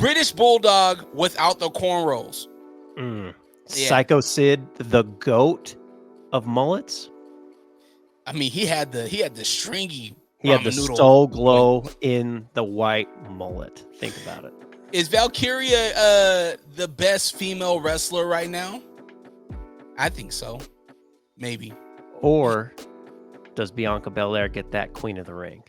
British Bulldog without the cornrows. Yeah. Psycho Sid, the goat of mullets. I mean, he had the stringy. He had the soul glow in the white mullet. Think about it. Is Valkyria the best female wrestler right now? I think so. Maybe. Or does Bianca Belair get that Queen of the Ring?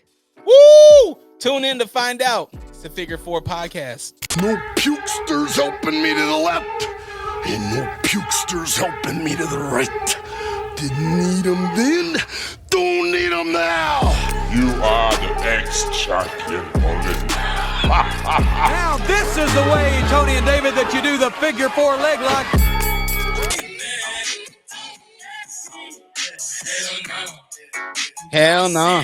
Woo! Tune in to find out. It's the Figure 4 podcast. No pukesters helping me to the left, and no pukesters helping me to the right. Didn't need them then, don't need them now. You are the ex-champion, Olin. Now this is the way, Tony and David, that you do the figure 4 leg lock. Hell no.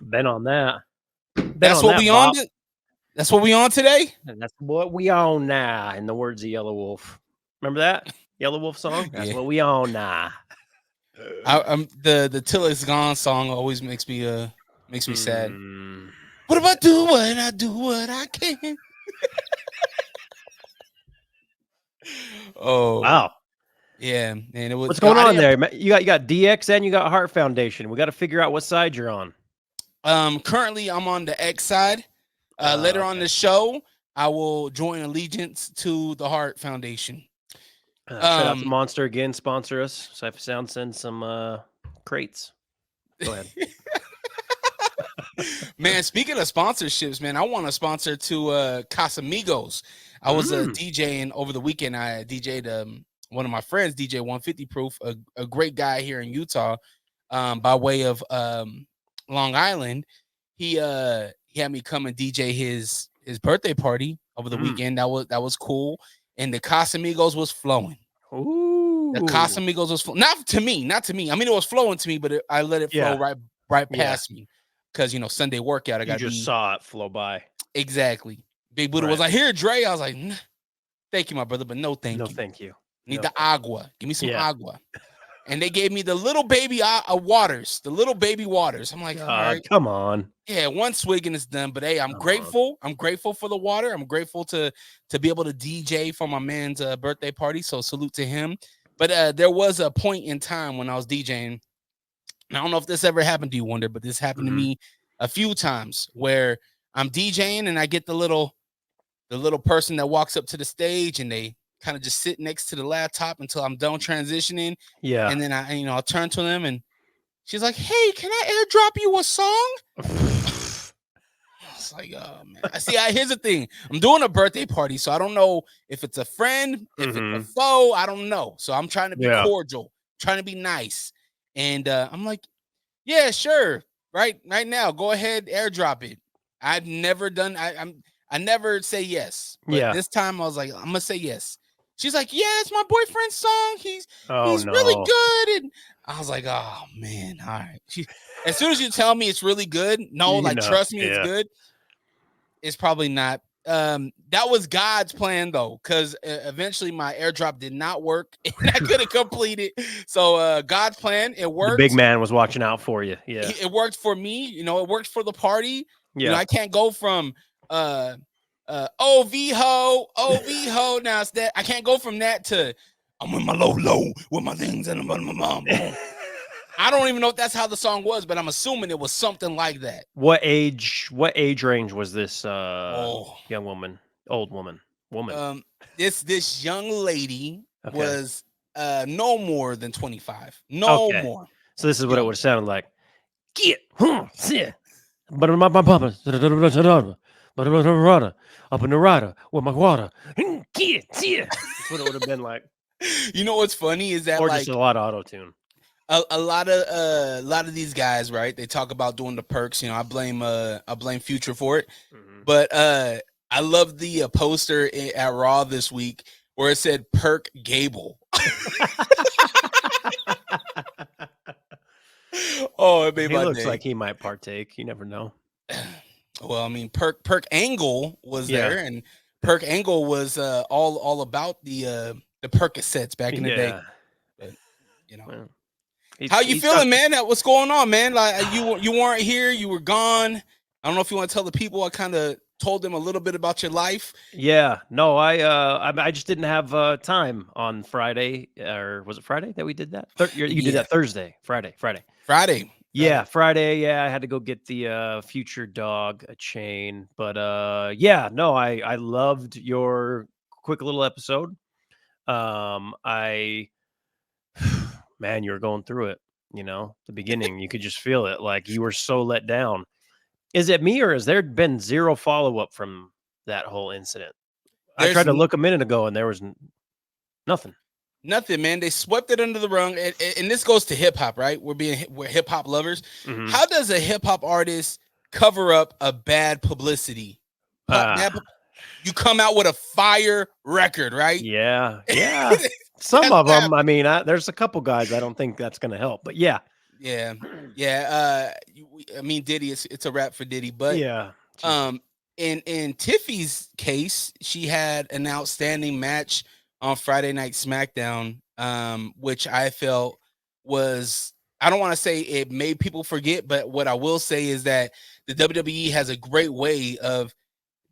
Been on that. That's what we on. That's what we on today. And that's what we on now. In the words of Yellow Wolf. Remember that Yellow Wolf song? That's what we on now. The Till It's Gone song always makes me sad. What if I do what I can? Oh wow. Yeah, and it was. What's going on there? You got DX and you got Heart Foundation. We got to figure out what side you're on. Currently I'm on the X side. Later on the show, I will join allegiance to the Heart Foundation. Shout out to Monster again, sponsor us. Cypher Sound send some crates. Go ahead. Man, speaking of sponsorships, man, I want a sponsor to Casamigos. I was DJing over the weekend. I DJ'd one of my friends, DJ 150 Proof, a great guy here in Utah, by way of Long Island. He had me come and DJ his birthday party over the weekend. That was cool. And the Casamigos was flowing. Ooh. The Casamigos was not to me. I mean, it was flowing to me, but I let it flow right past me because Sunday workout. I just saw it flow by. Exactly. Big Buddha was like, "Here, Dre." I was like, nah, "Thank you, my brother, but no, thank you. No, thank you. Need the agua. Give me some agua." And they gave me the little baby waters, the little baby waters. I'm like, all right, come on. Yeah, one swig and it's done. But hey, I'm grateful. I'm grateful for the water. I'm grateful to be able to DJ for my man's birthday party. So salute to him. But there was a point in time when I was DJing. And I don't know if this ever happened to you, Wonder, but this happened to me a few times where I'm DJing and I get the little person that walks up to the stage and they kind of just sit next to the laptop until I'm done transitioning. Yeah. And then I'll turn to them and she's like, "Hey, can I airdrop you a song?" I was like, "Oh man." Here's the thing. I'm doing a birthday party, so I don't know if it's a friend, if it's a foe. I don't know. So I'm trying to be cordial, trying to be nice. And I'm like, "Yeah, sure. Right now, go ahead, airdrop it." I've never done I never say yes. But this time I was like, I'm gonna say yes. She's like, "Yeah, it's my boyfriend's song. He's really good." And I was like, "Oh man, all right." As soon as you tell me it's really good, trust me, it's good. It's probably not. That was God's plan though, because eventually my airdrop did not work and I couldn't complete it. So God's plan, it worked. The big man was watching out for you. Yeah, it worked for me. It worked for the party. Yeah, I can't go from OV ho. Now it's that I can't go from that to I'm with my low with my things and my mom. I don't even know if that's how the song was, but I'm assuming it was something like that. What age range was this young woman, old woman? This young lady was no more than 25. No more. So this is what it would have sounded like. But my papa up in the rider with my water. That's what it would have been like. You know what's funny is that or just a lot of auto tune. A lot of these guys, right? They talk about doing the perks. I blame Future for it. But I love the poster at Raw this week where it said Perk Gable. Oh, it made my day. He looks like he might partake. You never know. Well, I mean, Perk Angle was there, and Perk Angle was all about the Percocets back in the day. But well, how you feeling, man? What's going on, man? Like you weren't here, you were gone. I don't know if you want to tell the people. I kind of told them a little bit about your life. Yeah, no, I just didn't have time on Friday, or was it Friday that we did that? You did that Thursday, Friday. Yeah, Friday. Yeah, I had to go get the future dog a chain, but no, I loved your quick little episode. I man, you were going through it. The beginning, you could just feel it. Like you were so let down. Is it me, or has there been zero follow-up from that whole incident? I tried to look a minute ago, and there was nothing. Nothing, man. They swept it under the rug, and this goes to hip hop, right? We're hip hop lovers. Mm-hmm. How does a hip hop artist cover up a bad publicity? You come out with a fire record, right? Yeah. Some of them. I mean, there's a couple guys I don't think that's going to help, but yeah. I mean, Diddy, it's a wrap for Diddy, but yeah. In Tiffy's case, she had an outstanding match on Friday Night SmackDown, which I felt was, I don't want to say it made people forget, but what I will say is that the WWE has a great way of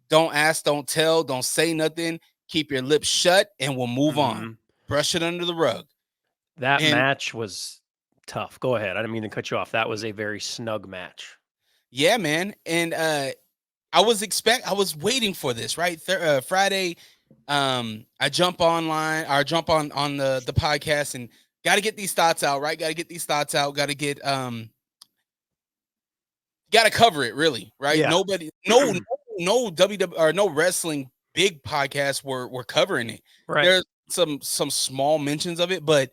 don't ask, don't tell, don't say nothing, keep your lips shut, and we'll move on. Brush it under the rug. That match was tough. Go ahead. I didn't mean to cut you off. That was a very snug match. Yeah, man. And I was waiting for this, right? Friday, I jump online, or jump on the podcast, and got to get these thoughts out, right? Got to get these thoughts out. Got to get got to cover it, really, right? Yeah. Nobody, no WWE or no wrestling big podcasts were covering it. Right. There's some small mentions of it, but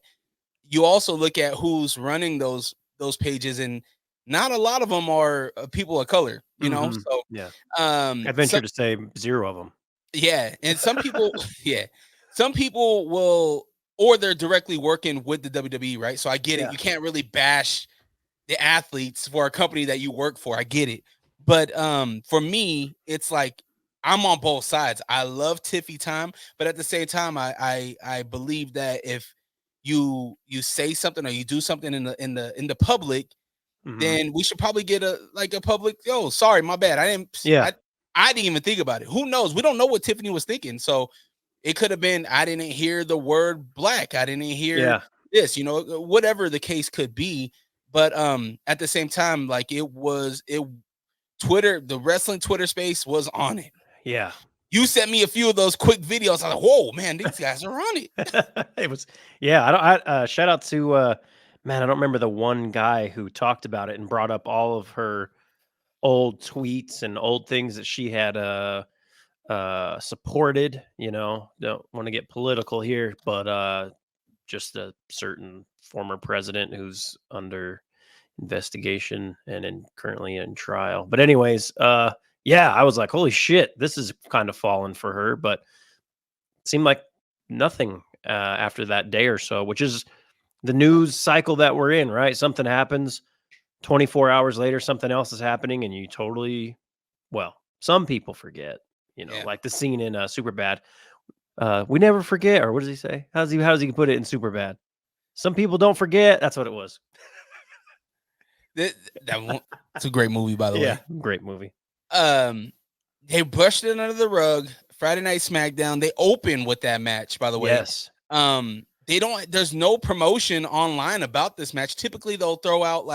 you also look at who's running those pages, and not a lot of them are people of color, you know? So, yeah. I venture to say 0 of them. Yeah. And some people, some people will, or they're directly working with the WWE, right? So I get it. You can't really bash the athletes for a company that you work for. I get it. But for me, it's like, I'm on both sides. I love Tiffy time, but at the same time, I believe that if you say something or you do something in the public, then we should probably get a public, sorry, my bad. I didn't even think about it. Who knows? We don't know what Tiffany was thinking. So it could have been, I didn't hear the word black. I didn't hear this, whatever the case could be. But at the same time, like Twitter, the wrestling Twitter space was on it. Yeah. You sent me a few of those quick videos. I was like, whoa, man, these guys are on it. It was, I shout out to, man, I don't remember the one guy who talked about it and brought up all of her old tweets and old things that she had supported. Don't want to get political here, but just a certain former president who's under investigation and currently in trial. But anyways, I was like, holy shit, this is kind of fallen for her, but it seemed like nothing after that day or so, which is the news cycle that we're in, right? Something happens, 24 hours later, something else is happening, and you totally, some people forget, like the scene in Superbad. We never forget, or what does he say? How does he put it in Superbad? Some people don't forget. That's what it was. It's a great movie, by the way. Yeah, great movie. They brushed it under the rug. Friday Night SmackDown. They open with that match, by the way. Yes. There's no promotion online about this match. Typically they'll throw out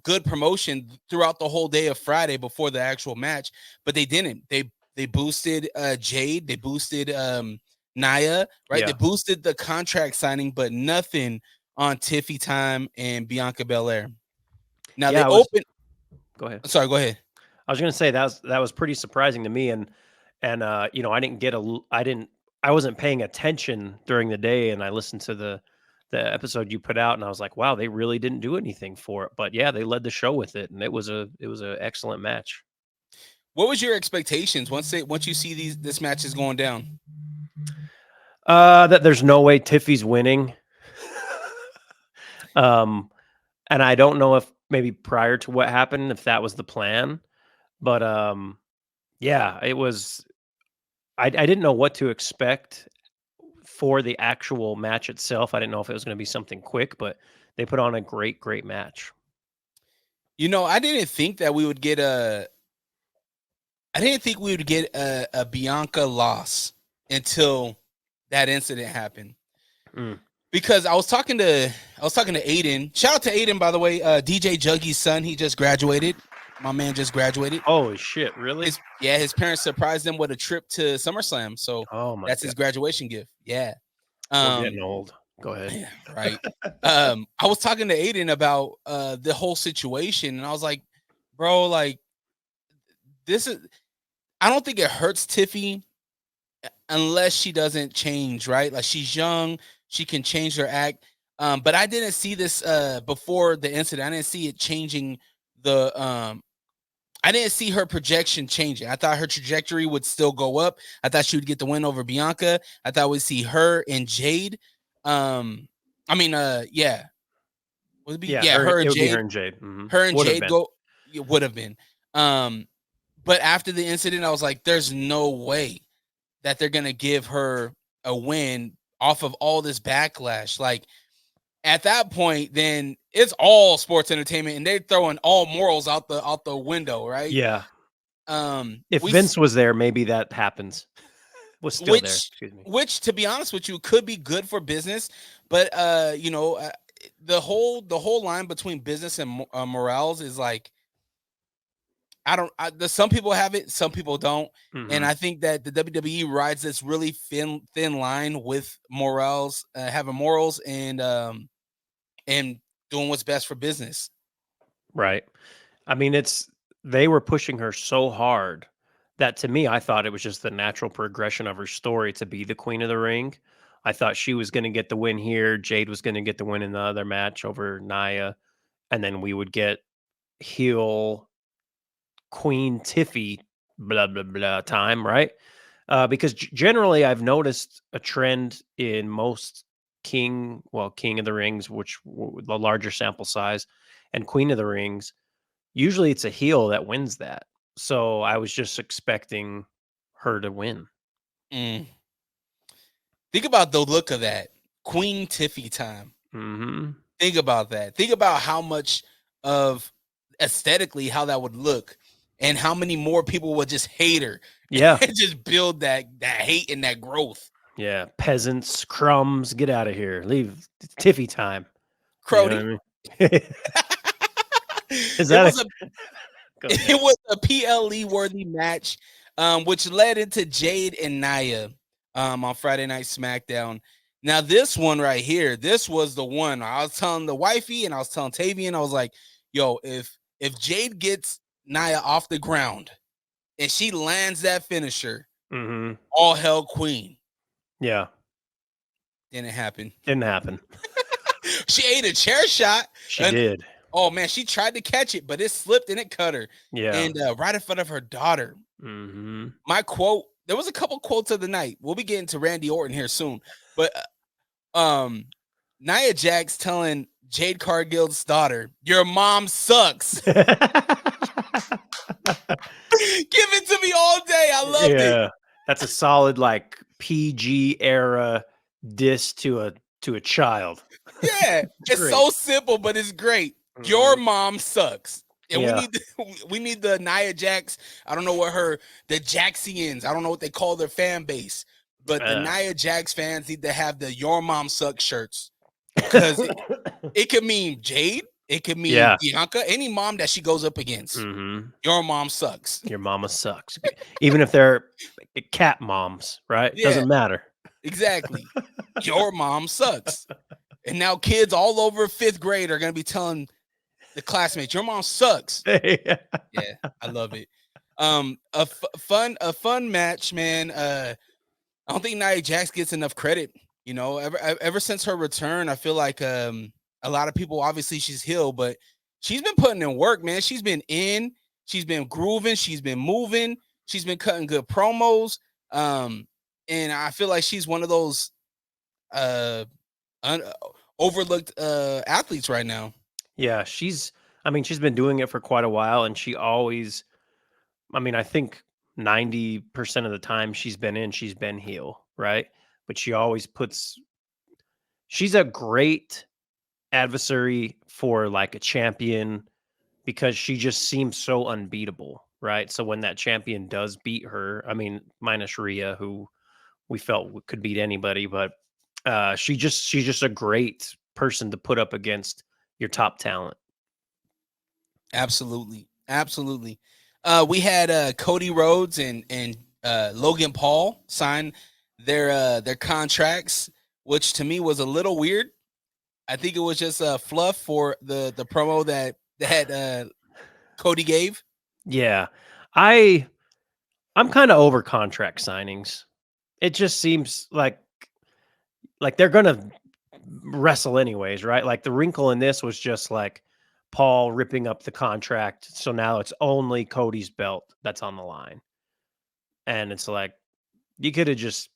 good promotion throughout the whole day of Friday before the actual match, but they didn't. They boosted Jade, they boosted Nia, right? Yeah. They boosted the contract signing, but nothing on Tiffy time and Bianca Belair. Now Go ahead. Sorry, go ahead. I was going to say that was pretty surprising to me, and I wasn't paying attention during the day, and I listened to the episode you put out, and I was like, wow, they really didn't do anything for it. But yeah, they led the show with it, and it was a excellent match. What was your expectations once you see this match is going down? That there's no way Tiffy's winning. And I don't know if maybe prior to what happened, if that was the plan, but it was. I didn't know what to expect for the actual match itself. I didn't know if it was going to be something quick, but they put on a great match. I didn't think that we would get a Bianca loss until that incident happened. Because I was talking to Aiden. Shout out to Aiden, by the way. DJ Juggy's son, he just graduated. My man just graduated. Holy shit, really? His parents surprised him with a trip to SummerSlam. So that's his graduation gift. Yeah. We're getting old. Go ahead. Yeah, right. I was talking to Aiden about the whole situation, and I was like, bro, like, I don't think it hurts Tiffy unless she doesn't change, right? Like, she's young, she can change her act. But I didn't see this before the incident. I didn't see it changing I didn't see her projection changing. I thought her trajectory would still go up. I thought she would get the win over Bianca. I thought we'd see her and Jade. Yeah. Would it be? Yeah, her and Jade. Her and Jade. Mm-hmm. Her and Jade go. It would have been. But after the incident, I was like, there's no way that they're gonna give her a win off of all this backlash. Like, at that point, then it's all sports entertainment, and they're throwing all morals out the window, right? Yeah. If Vince was there, maybe that happens. Was still there. Excuse me. Which, to be honest with you, could be good for business, but the whole line between business and morals is like, some people have it, some people don't. Mm-hmm. And I think that the WWE rides this really thin line with morals, having morals and doing what's best for business. Right. I mean, they were pushing her so hard that, to me, I thought it was just the natural progression of her story to be the Queen of the Ring. I thought she was going to get the win here. Jade was going to get the win in the other match over Nia. And then we would get heel Queen Tiffy, blah, blah, blah time, right? Because generally I've noticed a trend in most King of the Rings, which the larger sample size, and Queen of the Rings, usually it's a heel that wins that. So I was just expecting her to win. Think about the look of that Queen Tiffy time. Mm-hmm. Think about that. Think about how much of aesthetically how that would look, and how many more people would just hate her. Yeah, and just build that hate and that growth. Yeah, peasants, crumbs, get out of here. Leave. It's Tiffy time. Crody. You know what I mean? It was a PLE worthy match, which led into Jade and Nia on Friday Night SmackDown. Now, this one right here, this was the one I was telling the wifey and I was telling Tavian, I was like, yo, if Jade gets Nia off the ground and she lands that finisher, mm-hmm. all hell Queen. Yeah. Didn't happen. She ate a chair shot. She did. Oh, man, she tried to catch it, but it slipped and it cut her. Yeah. And right in front of her daughter. Mm-hmm. My quote, there was a couple quotes of the night. We'll be getting to Randy Orton here soon. But Nia Jax telling Jade Cargill's daughter, your mom sucks. Give it to me all day. I loved it. That's a solid, like, PG era diss to a child. Yeah, it's great. So simple, but it's great. Mm-hmm. Your mom sucks. And we need the Nia Jax. I don't know what the Jaxians, I don't know what they call their fan base, but the Nia Jax fans need to have the Your Mom Sucks shirts. Because it could mean Jade, it could mean Bianca, any mom that she goes up against. Mm-hmm. Your mom sucks. Your mama sucks. Even if they're cat moms, right? Yeah. Doesn't matter. Exactly. Your mom sucks. And now kids all over 5th grade are going to be telling the classmates, your mom sucks. Yeah, I love it. A fun match, man. I don't think Nia Jax gets enough credit. You know, ever since her return, I feel like a lot of people, obviously she's heel, but she's been putting in work, man. She's been grooving, she's been moving, she's been cutting good promos. And I feel like she's one of those overlooked athletes right now. Yeah, she's been doing it for quite a while, and she always, I think 90% of the time she's been heel, right? But she always she's a great adversary for like a champion, because she just seems so unbeatable, right? So when that champion does beat her, I mean, minus Rhea, who we felt could beat anybody, but she's just a great person to put up against your top talent. Absolutely. We had Cody Rhodes and Logan Paul sign their contracts, which to me was a little weird. I think it was just fluff for the promo that Cody gave. Yeah, I'm kind of over contract signings. It just seems like they're gonna wrestle anyways, right? Like the wrinkle in this was just like Paul ripping up the contract, so now it's only Cody's belt that's on the line, and it's like you could have just.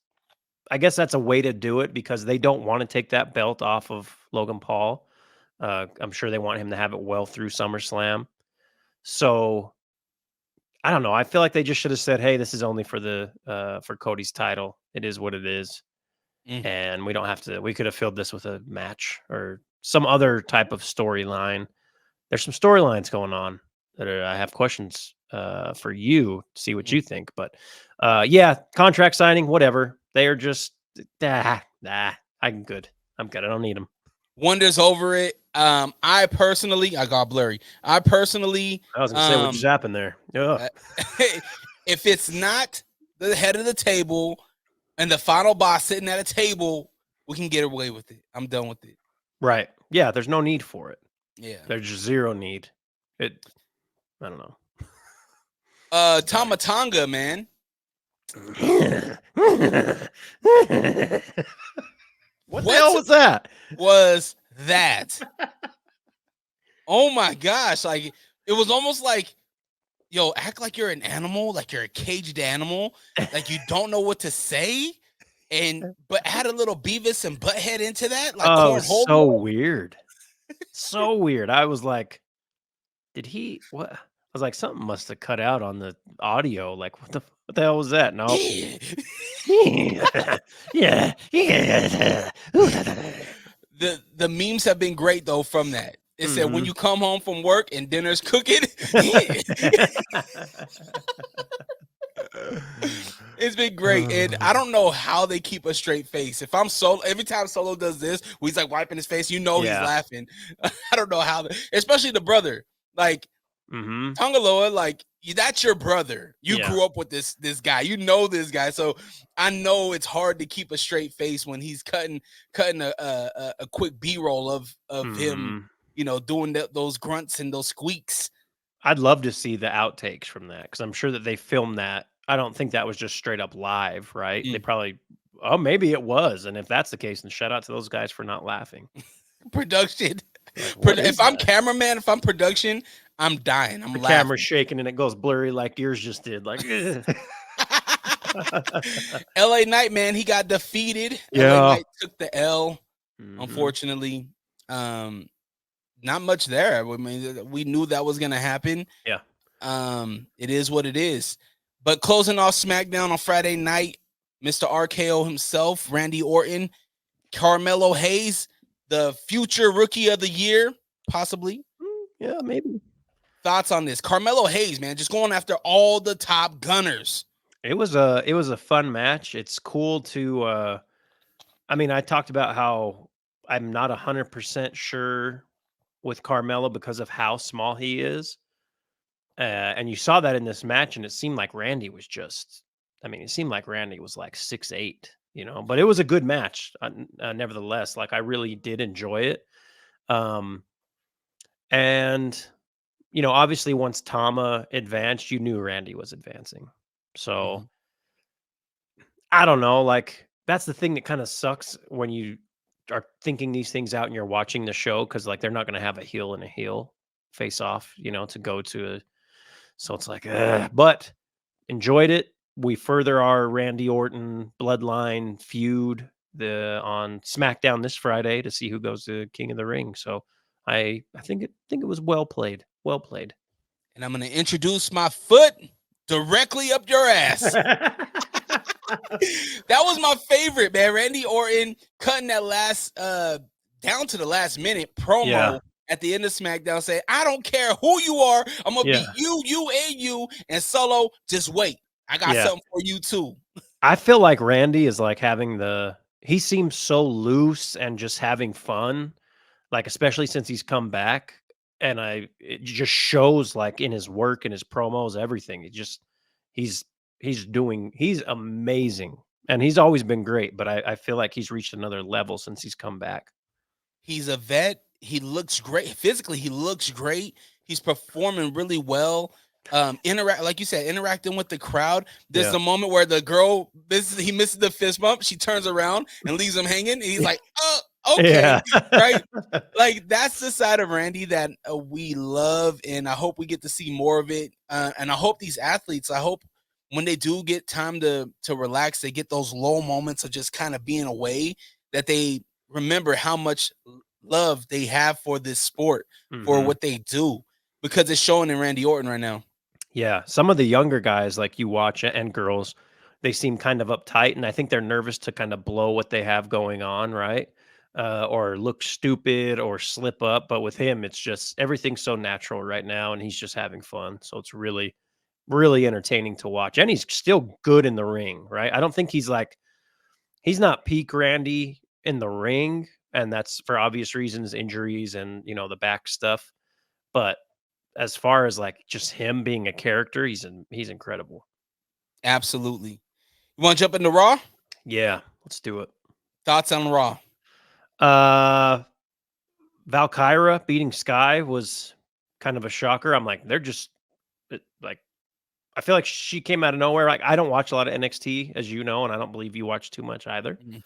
I guess that's a way to do it because they don't want to take that belt off of Logan Paul. I'm sure they want him to have it well through SummerSlam. So I don't know. I feel like they just should have said, "Hey, this is only for Cody's title. It is what it is, and we don't have to. We could have filled this with a match or some other type of storyline. There's some storylines going on that I have questions for you to see what you think. But yeah, contract signing, whatever. They are just I'm good. I don't need them. Wonders over it. I got blurry. I was gonna say what just happened there. If it's not the head of the table and the final boss sitting at a table, we can get away with it. I'm done with it. Right. Yeah, there's no need for it. Yeah. There's just zero need. I don't know. Tama Tonga, man. What the hell was that? Was that? Oh my gosh. Like it was almost like, yo, act like you're an animal, like you're a caged animal, like you don't know what to say. But add a little Beavis and Butthead into that. Like so weird. So weird. I was like, did he what? I was like, something must have cut out on the audio. Like, what the hell was that? No. Yeah. The memes have been great though from that. It said when you come home from work and dinner's cooking. It's been great. And I don't know how they keep a straight face. If I'm Solo, every time Solo does this, he's like wiping his face, he's laughing. I don't know how, especially the brother. Like Tongaloa, like that's your brother. You grew up with this guy. You know this guy, so I know it's hard to keep a straight face when he's cutting a quick B-roll of him, doing those grunts and those squeaks. I'd love to see the outtakes from that because I'm sure that they filmed that. I don't think that was just straight up live, right? They probably, maybe it was, and if that's the case, then shout out to those guys for not laughing. Production. If I'm cameraman, if I'm production, I'm dying. I'm laughing. Camera's shaking and it goes blurry like yours just did. Like, LA Knight, man, he got defeated. Yeah. LA Knight took the L, unfortunately. Not much there. I mean, we knew that was going to happen. Yeah. It is what it is. But closing off SmackDown on Friday night, Mr. RKO himself, Randy Orton, Carmelo Hayes, the future rookie of the year, possibly. Yeah, maybe. Thoughts on this? Carmelo Hayes, man, just going after all the top gunners. It was a fun match. It's cool to I talked about how I'm not 100% sure with Carmelo because of how small he is. And you saw that in this match, and it seemed like Randy was like 6'8", but it was a good match. Nevertheless, like I really did enjoy it. And obviously once Tama advanced, you knew Randy was advancing. So I don't know, like that's the thing that kind of sucks when you are thinking these things out and you're watching the show, because like they're not going to have a heel and a heel face off, to go to so it's like, but enjoyed it. We further our Randy Orton bloodline feud on SmackDown this Friday to see who goes to King of the Ring. So I think it was well played. Well played. And I'm going to introduce my foot directly up your ass. That was my favorite, man. Randy Orton cutting that last down to the last minute promo. Yeah. at the end of SmackDown saying, I don't care who you are. I'm going to Yeah. beat you, and you. And Solo, just wait. I got Yeah. something for you, too. I feel like Randy is like having he seems so loose and just having fun, like, especially since he's come back. And it just shows like in his work and his promos, everything. He's he's amazing. And he's always been great, but I feel like he's reached another level since he's come back. He's a vet. He looks great. Physically, he looks great. He's performing really well. Like you said, interacting with the crowd. There's the moment where the girl he misses the fist bump. She turns around and leaves him hanging. And he's like, oh, okay. Yeah. Right. Like, that's the side of Randy that we love. And I hope we get to see more of it. And I hope these athletes, when they do get time to relax, they get those low moments of just kind of being away, that they remember how much love they have for this sport, for what they do, because it's showing in Randy Orton right now. Yeah. Some of the younger guys, like you watch, and girls, they seem kind of uptight, and I think they're nervous to kind of blow what they have going on, right? Or look stupid or slip up. But with him, it's just everything's so natural right now, and he's just having fun. So it's really, really entertaining to watch. And he's still good in the ring, right? I don't think he's not peak Randy in the ring, and that's for obvious reasons, injuries and, the back stuff. But as far as like just him being a character, he's incredible. Absolutely. You want to jump into Raw? Yeah, let's do it. Thoughts on Raw? Valkyra beating Sky was kind of a shocker. I'm like, they're just like, I feel like she came out of nowhere. Like, I don't watch a lot of NXT, as you know, and I don't believe you watch too much either. Mm-hmm.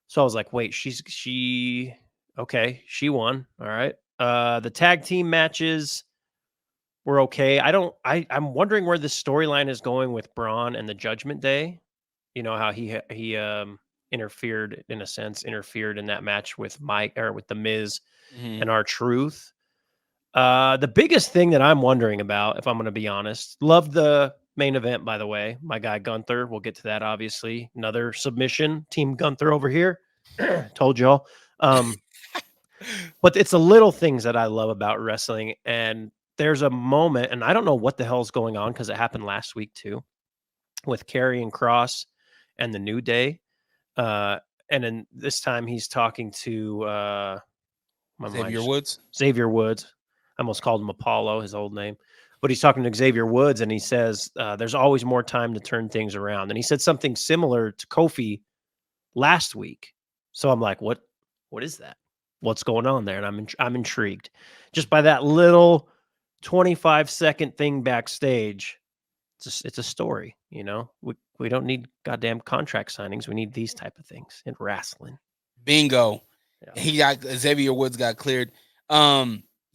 So I was like, wait, she won. All right. The tag team matches were okay. I'm wondering where the storyline is going with Braun and the Judgment Day. You know how he interfered in that match with with the Miz and R-Truth. The biggest thing that I'm wondering about, if I'm going to be honest, loved the main event, by the way. My guy Gunther, we'll get to that, obviously. Another submission, Team Gunther over here. Told y'all. But it's the little things that I love about wrestling. And there's a moment, and I don't know what the hell's going on because it happened last week too, with Karrion Kross and the New Day. And then this time he's talking to Xavier Woods. I almost called him Apollo, his old name. But he's talking to Xavier Woods, and he says, there's always more time to turn things around. And he said something similar to Kofi last week. So I'm like, what is that? What's going on there? And I'm intrigued. Just by that little 25-second thing backstage, it's a story, We don't need goddamn contract signings. We need these type of things in wrestling. Bingo. Yeah. Xavier Woods got cleared.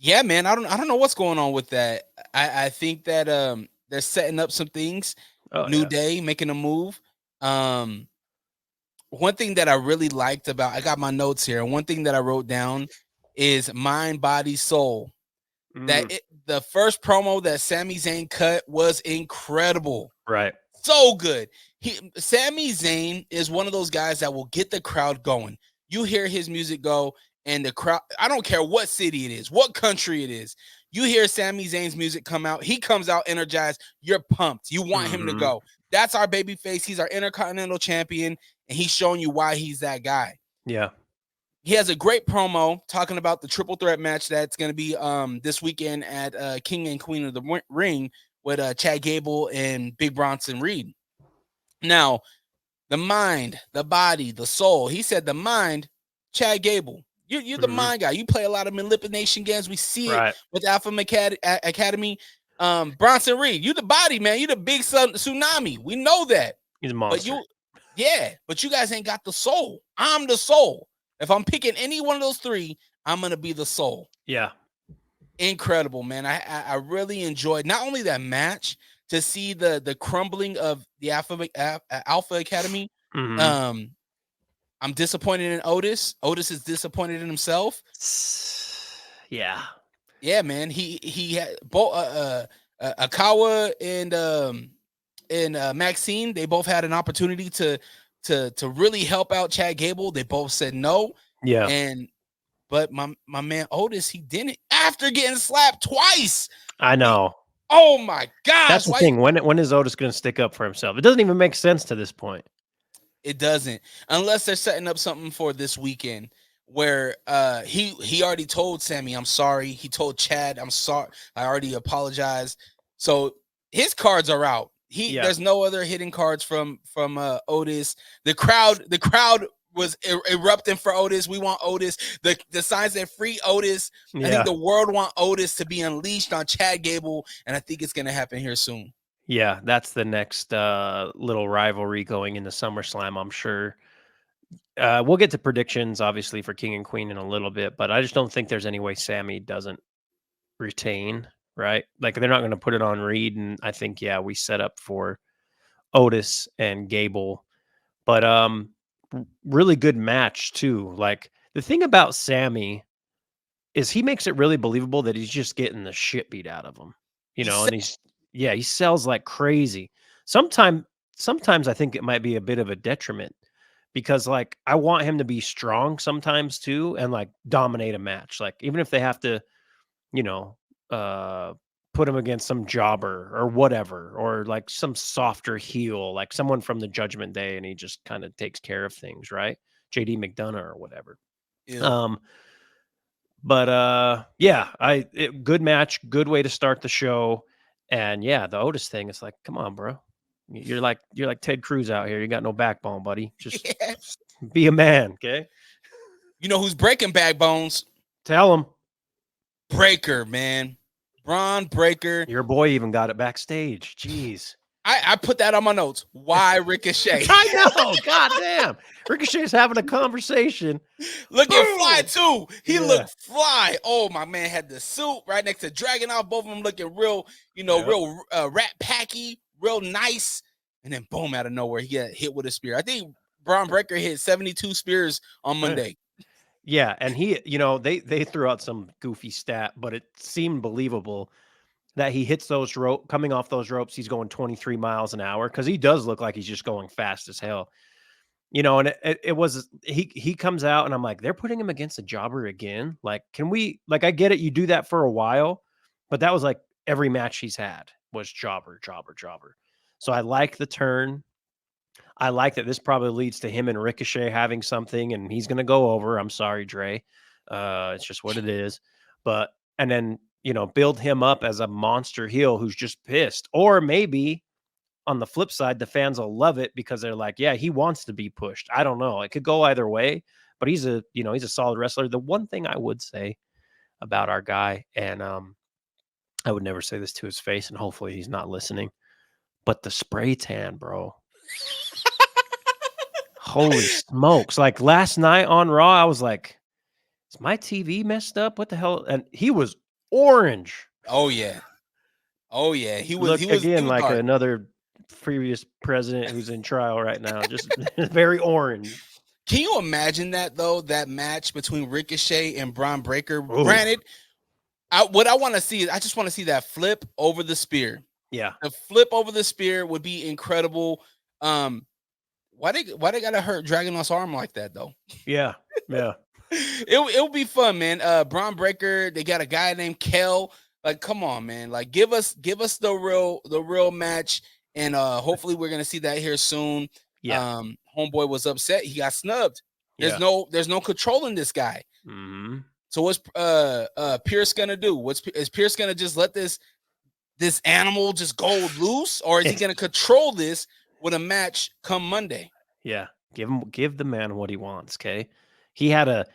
Yeah, man, I don't know what's going on with that. I think that they're setting up some things. New Day making a move. One thing that I really liked about, I got my notes here. One thing that I wrote down is mind, body, soul. The first promo that Sami Zayn cut was incredible. Right. So good. Sami Zayn is one of those guys that will get the crowd going. You hear his music go, and the crowd, I don't care what city it is, what country it is. You hear Sami Zayn's music come out. He comes out energized. You're pumped. You want him to go. That's our baby face. He's our Intercontinental Champion, and he's showing you why he's that guy. Yeah. He has a great promo talking about the triple threat match that's going to be this weekend at King and Queen of the Ring with Chad Gable and Big Bronson Reed. Now, the mind, the body, the soul. He said the mind, Chad Gable. You're the mind guy. You play a lot of manipulation games. We see it with Alpha Academy. Bronson Reed, you the body, man. You the big tsunami. We know that. He's a monster. But you guys ain't got the soul. I'm the soul. If I'm picking any one of those three, I'm going to be the soul. Yeah. Incredible, man. I really enjoyed not only that match, to see the crumbling of the Alpha Academy. I'm disappointed in Otis. Otis is disappointed in himself. Yeah. Yeah, man. He had both Akawa and Maxine. They both had an opportunity to really help out Chad Gable. They both said no. Yeah. And But my man Otis, he didn't after getting slapped twice. I know. Oh my gosh. That's the thing. When is Otis going to stick up for himself? It doesn't even make sense to this point. It doesn't, unless they're setting up something for this weekend where he already told Sammy, I'm sorry. He told Chad, I'm sorry. I already apologized. So his cards are out. There's no other hidden cards from Otis. The crowd was erupting for Otis. We want Otis. The signs that free Otis. Yeah. I think the world want Otis to be unleashed on Chad Gable, and I think it's gonna happen here soon. Yeah, that's the next little rivalry going into SummerSlam, I'm sure. We'll get to predictions, obviously, for King and Queen in a little bit, but I just don't think there's any way Sammy doesn't retain, right? Like, they're not going to put it on Reed, and I think, we set up for Otis and Gable. But really good match, too. Like, the thing about Sammy is he makes it really believable that he's just getting the shit beat out of him, and he sells like crazy. Sometimes I think it might be a bit of a detriment because like I want him to be strong sometimes too and like dominate a match. Like even if they have to, put him against some jobber or whatever, or like some softer heel, like someone from the Judgment Day, and he just kind of takes care of things, right? JD McDonough or whatever. Yeah. But good match, good way to start the show. And the Otis thing, it's like, come on, bro. You're like Ted Cruz out here. You got no backbone, buddy. Just be a man, okay? You know who's breaking backbones? Tell him. Breaker, man. Braun Breaker. Your boy even got it backstage. Jeez. I put that on my notes. Why Ricochet? I know. God damn. Ricochet's having a conversat Looking fly, too. He looked fly. Oh, my man had the suit right next to Dragunov. Both of them looking real, real rat packy, real nice. And then, boom, out of nowhere, he got hit with a spear. I think Braun Breaker hit 72 spears on Monday. Yeah, and he, they threw out some goofy stat, but it seemed believable that he hits those coming off those ropes, he's going 23 miles an hour because he does look like he's just going fast as hell. And it was he comes out and I'm like, they're putting him against a jobber again. Like, can we I get it, you do that for a while, but that was like every match he's had was jobber. So I like the turn. I like that this probably leads to him and Ricochet having something, and he's gonna go over. I'm sorry, Dre. It's just what it is. And then build him up as a monster heel who's just pissed. Or maybe on the flip side, the fans will love it because they're like, yeah, he wants to be pushed. I don't know. It could go either way, but he's a solid wrestler. The one thing I would say about our guy, and I would never say this to his face, and hopefully he's not listening, but the spray tan, bro. Holy smokes. Like last night on Raw, I was like, is my TV messed up? What the hell? And he was orange. Oh yeah. He was again like dark. Another previous president who's in trial right now, just very orange. Can you imagine that though? That match between Ricochet and Braun Breaker. Ooh. Granted, what I want to see is I just want to see that flip over the spear. Yeah, the flip over the spear would be incredible. Why they gotta hurt Dragunov's arm like that though? Yeah. It'll be fun, man. Braun Breaker, they got a guy named Kel. Like, come on, man. Like, give us the real match, and hopefully we're gonna see that here soon. Yeah. Homeboy was upset. He got snubbed. There's no controlling this guy. Mm-hmm. So what's Pierce gonna do? Is Pierce gonna just let this animal just go loose, or is he gonna control this with a match come Monday? Yeah. Give the man what he wants, okay? He had a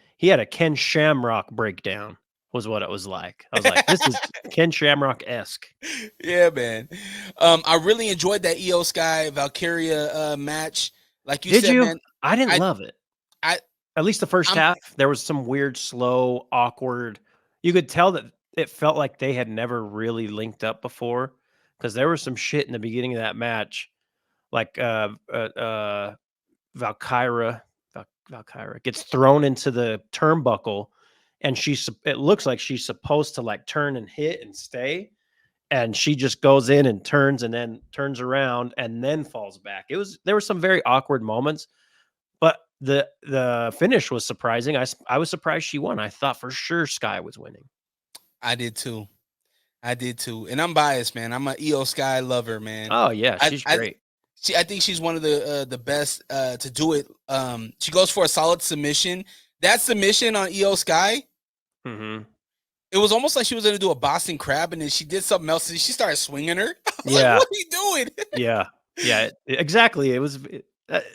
Ken Shamrock breakdown, was what it was like. I was like, this is Ken Shamrock-esque. Yeah, man. I really enjoyed that Io Sky Valkyria match. Like you said, man. I didn't love it. At least the first half, there was some weird, slow, awkward. You could tell that it felt like they had never really linked up before because there was some shit in the beginning of that match. Like Valkyria gets thrown into the turnbuckle, and it looks like she's supposed to like turn and hit and stay, and she just goes in and then turns around and then falls back. There were some very awkward moments, but The finish was surprising. I was surprised she won. I thought for sure Sky was winning. I did too. And I'm biased, man. I'm an Io Sky lover, man. Oh yeah, she's great. I think she's one of the best to do it. She goes for a solid submission. That submission on Io Sky, it was almost like she was going to do a Boston Crab, and then she did something else, and she started swinging her. Yeah. Like, what are you doing? Yeah, exactly. It was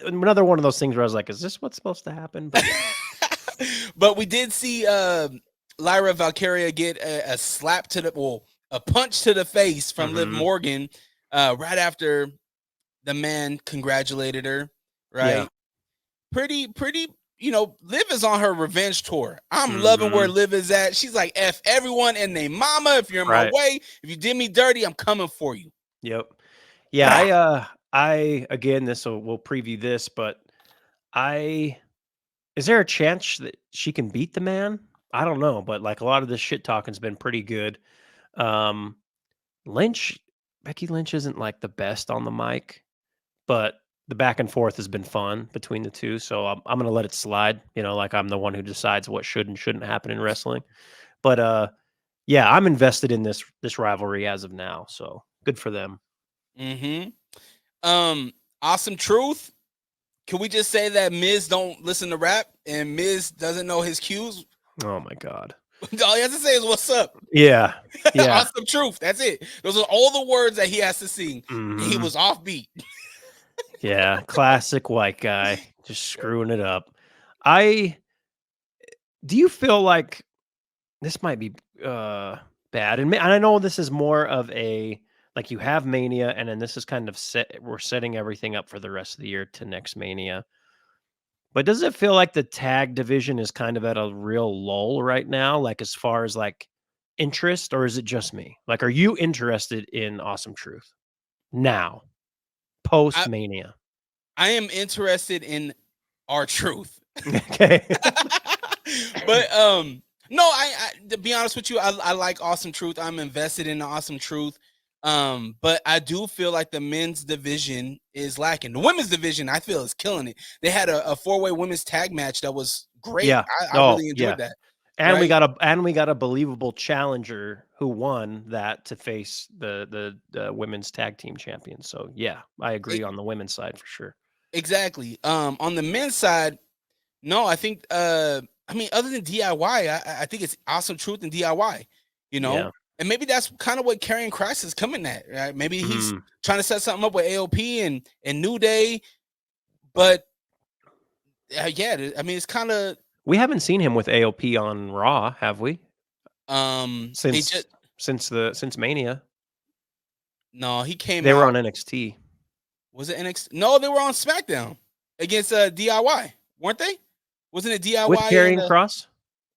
another one of those things where I was like, is this what's supposed to happen? But, but we did see Lyra Valkyria get a slap a punch to the face from Liv Morgan right after the man congratulated her, right? Yeah. Pretty, Liv is on her revenge tour. I'm loving where Liv is at. She's like, F everyone and they mama. If you're in my way, if you did me dirty, I'm coming for you. Yep. Yeah, I again, we'll preview this, but is there a chance that she can beat the man? I don't know, but like a lot of this shit talking's been pretty good. Becky Lynch isn't like the best on the mic, but the back and forth has been fun between the two. So I'm going to let it slide, like I'm the one who decides what should and shouldn't happen in wrestling. But yeah, I'm invested in this rivalry as of now. So good for them. Awesome Truth. Can we just say that Miz don't listen to rap and Miz doesn't know his cues? Oh my God. All he has to say is what's up. Yeah. Awesome Truth. That's it. Those are all the words that he has to sing. He was offbeat. Yeah. Classic white guy. Just screwing it up. Do you feel like this might be bad? And I know this is more of a, like you have Mania, and then this is kind of we're setting everything up for the rest of the year to next Mania. But does it feel like the tag division is kind of at a real lull right now? Like as far as like interest, or is it just me? Like, are you interested in Awesome Truth now, post Mania? I am interested in our truth. Okay. But no, I to be honest with you, I like Awesome Truth. I'm invested in the Awesome Truth. But I do feel like the men's division is lacking. The women's division, I feel, is killing it. They had a 4-way women's tag match that was great. Yeah. I really enjoyed that. And right? we got a believable challenger who won that to face the women's tag team champions. So yeah, I agree on the women's side for sure. Exactly. On the men's side, no, I think other than DIY, I think it's Awesome Truth and DIY, Yeah. And maybe that's kind of what Karrion Kross is coming at, right? Maybe he's trying to set something up with AOP and New Day, but it's kind of. We haven't seen him with AOP on Raw, have we? Since Mania. No, he came. They were on NXT. Was it NXT? No, they were on SmackDown against DIY, weren't they? Wasn't it DIY with Karrion Kross?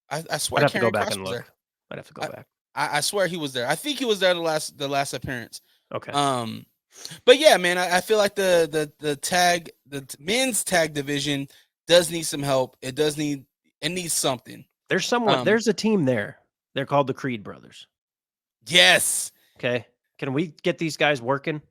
I swear. I'd have to go back and look. I'd have to go back. I swear he was there. I think he was there the last appearance. Okay. But yeah, man, I feel like the men's tag division does need some help. It needs something. There's someone. There's a team there. They're called the Creed Brothers. Yes. Okay. Can we get these guys working?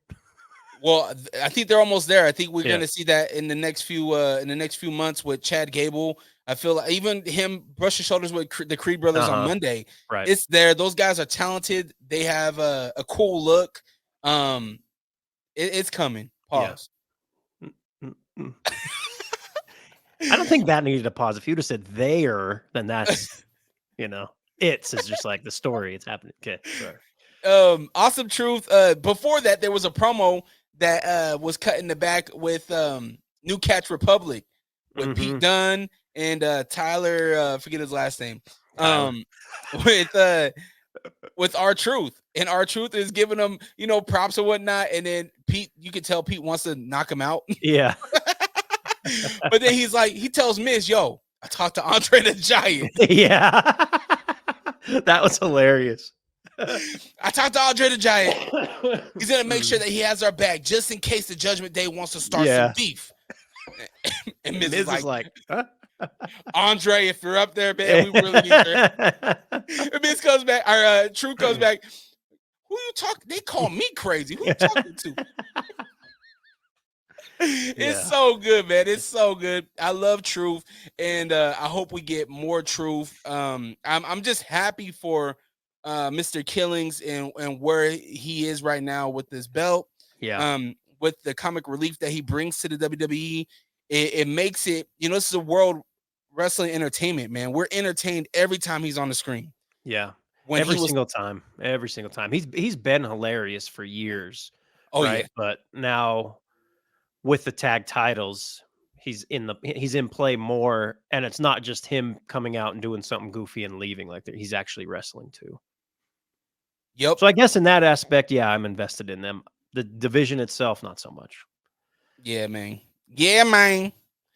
Well, I think they're almost there. I think we're going to see that in the next few months with Chad Gable. I feel like even him brushing shoulders with the Creed Brothers on Monday. Right. It's there. Those guys are talented. They have a cool look. It's coming. Pause. Yeah. I don't think that needed a pause. If you'd have said there, then that's, it's just like the story. It's happening. Okay. Sorry. Awesome Truth. Before that, there was a promo that was cut in the back with New Catch Republic with Pete Dunne and Tyler, forget his last name. With our Truth. And our Truth is giving them, props and whatnot. And then Pete, you can tell Pete wants to knock him out. Yeah. But then he tells Miz, yo, I talked to Andre the Giant. Yeah. That was hilarious. I talked to Andre the Giant. He's going to make sure that he has our back just in case the Judgment Day wants to start some beef. And Miz is like huh? Andre, if you're up there, man, we really need you. And Miz comes back, our Truth comes back. Who you talking? They call me crazy. Who you talking to? It's so good, man. It's so good. I love truth, and I hope we get more truth. I'm just happy for Mr. Killings and where he is right now with this belt. Yeah. With the comic relief that he brings to the WWE, it makes it. This is a world wrestling entertainment, man. We're entertained every time he's on the screen. Yeah. When every single time. He's been hilarious for years. Oh right? yeah. But now with the tag titles, he's in play more, and it's not just him coming out and doing something goofy and leaving. Like he's actually wrestling too. Yep. So I guess in that aspect, yeah, I'm invested in them. The division itself, not so much. Yeah, man. Yeah, man.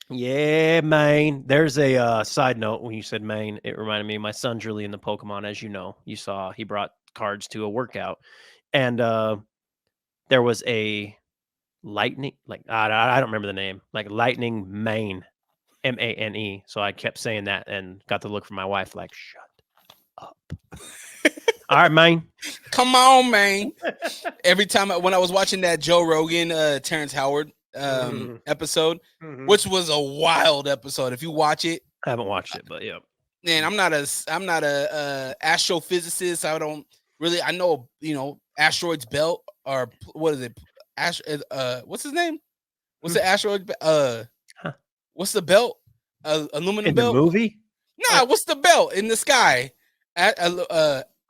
Yeah, Maine. There's a side note when you said Maine. It reminded me of my son's really into Pokemon, as you know. You saw he brought cards to a workout, and there was a lightning, like I don't remember the name, like Lightning Mane, Mane. So I kept saying that and got the look from my wife, like, shut up. All right, Mane. Come on, man. Every time when I was watching that Joe Rogan, Terrence Howard episode, which was a wild episode. If you watch it, I haven't watched it, but yeah. Man, I'm not a astrophysicist. I don't really. I know asteroids belt, or what is it? What's his name? What's the asteroid? What's the belt? Aluminum in belt. The movie? Nah, what's the belt in the sky?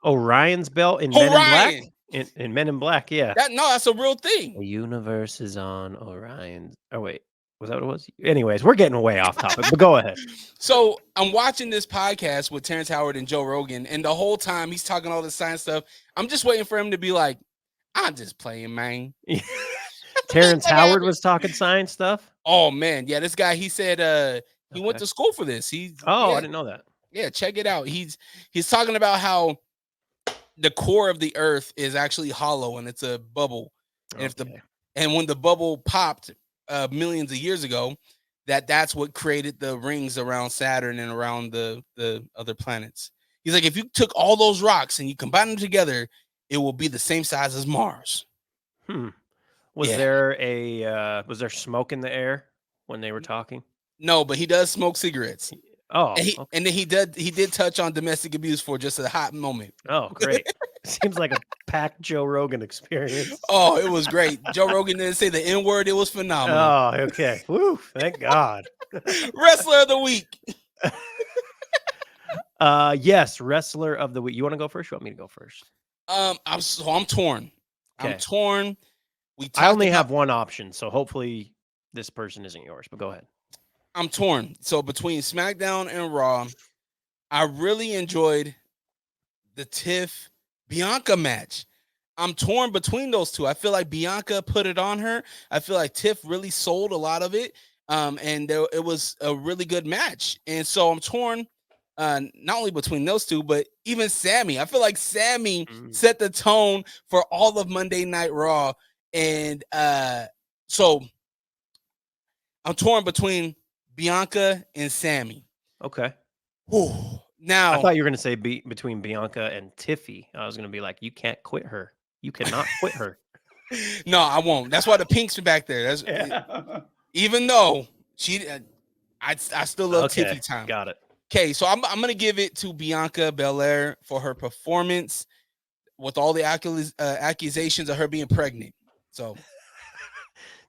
Orion's belt in Orion. Men in Black. In Men in Black, yeah. That's a real thing. The universe is on Orion. Oh wait, was that what it was? Anyways, we're getting way off topic, but go ahead. So I'm watching this podcast with Terrence Howard and Joe Rogan, and the whole time he's talking all this science stuff. I'm just waiting for him to be like, "I'm just playing, man." Terrence Howard was talking science stuff. Oh man, yeah, this guy. He said he went to school for this. I didn't know that. Yeah, check it out. He's talking about how the core of the Earth is actually hollow and it's a bubble. And and when the bubble popped millions of years ago, that's what created the rings around Saturn and around the other planets. He's like, if you took all those rocks and you combine them together, it will be the same size as Mars. Was there smoke in the air when they were talking? No, but he does smoke cigarettes. Oh, and then he did touch on domestic abuse for just a hot moment. Oh, great. Seems like a packed Joe Rogan experience. Oh, it was great. Joe Rogan didn't say the N-word. It was phenomenal. Oh, okay. Woo, thank God. Wrestler of the week. Yes, wrestler of the week. You want to go first? You want me to go first? I'm torn. Okay. I'm torn. I only have one option, so hopefully this person isn't yours, but go ahead. I'm torn. So between SmackDown and Raw, I really enjoyed the Tiff Bianca match. I'm torn between those two. I feel like Bianca put it on her. I feel like Tiff really sold a lot of it. And it was a really good match. And so I'm torn not only between those two, but even Sammy. I feel like Sammy set the tone for all of Monday Night Raw. And so I'm torn between Bianca and Sammy. Okay. Whew. Now I thought you were going to say between Bianca and Tiffy. I was going to be like, you can't quit her. You cannot quit her. No, I won't. That's why the pink's back there. Even though I still love Tiffy time. Got it. Okay, so I'm going to give it to Bianca Belair for her performance with all the accusations of her being pregnant. So,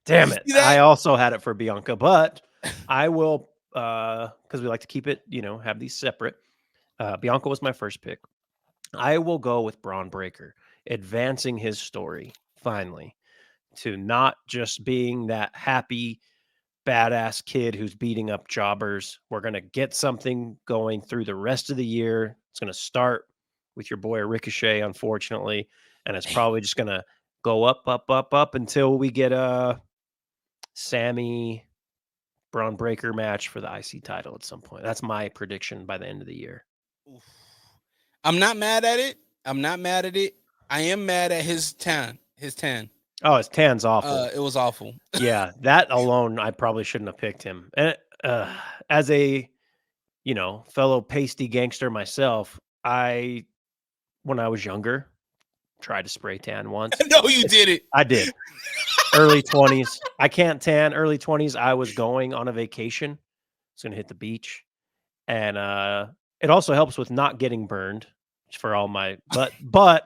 damn it. I also had it for Bianca, but I will, because we like to keep it, have these separate. Bianca was my first pick. I will go with Braun Breaker, advancing his story, finally, to not just being that happy, badass kid who's beating up jobbers. We're going to get something going through the rest of the year. It's going to start with your boy Ricochet, unfortunately, and it's probably just going to go up, up, up, up until we get a Sammy Braun Breaker match for the IC title at some point. That's my prediction by the end of the year. I'm not mad at it. I am mad at his tan. Oh, his tan's awful. It was awful. Yeah, that alone, I probably shouldn't have picked him. And as a, fellow pasty gangster myself, when I was younger, tried to spray tan once. No, you did it. I did. early 20s. I can't tan. Early 20s, I was going on a vacation. I was going to hit the beach. And it also helps with not getting burned for all my, but